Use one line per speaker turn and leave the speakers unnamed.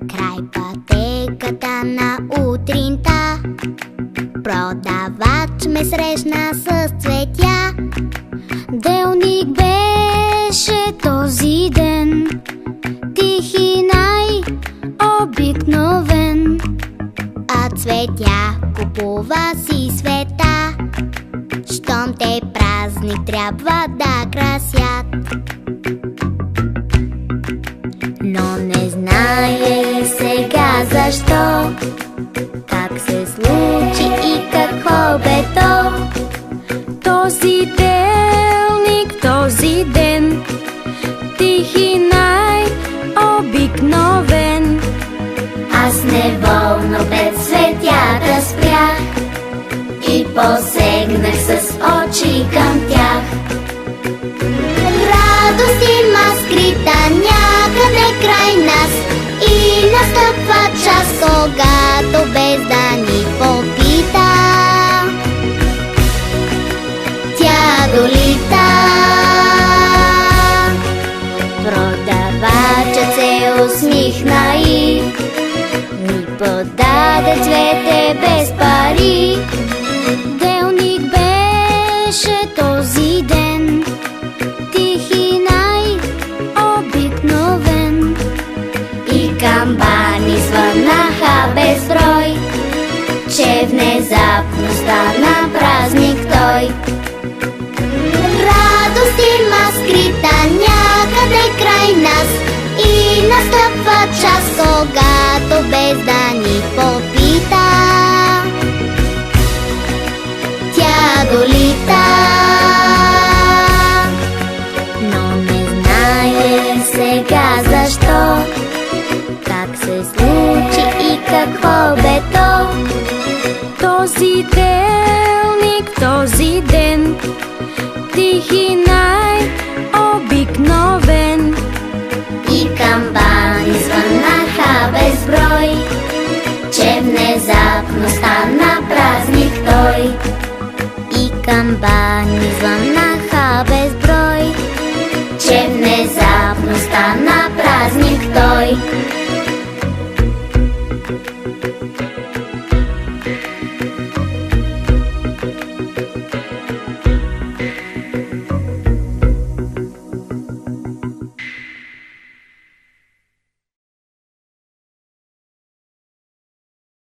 Край пътеката на утринта продавач ме срещна с цветя. Делник беше този ден, тих и най-обикновен, а цветя купува си света. Щом те празник трябва да красят, но не знае сега защо, как се случи и какво бе то. Този делник, този ден, тих и най-обикновен, аз неволно пред цветята спрях и посегнах с очи към тях. Радост има скрита някъде край нас и настъпва час, когато без да ни попита, тя долита. Продавачът се усмихна и ми подаде цвете без пари. Делник беше този ден, тих и най-обикновен, и камбани звънаха безброй, че внезапно стана празник той. Радост има скрита някъде край нас и настъпва час, когато без да ни попита, тя долита. Но не знае сега защо, как се случи и какво бе то. Този делник, този ден, тих и най-обикновен, и камбани звънаха безброй, че внезапно стана празник той. И камбани звънаха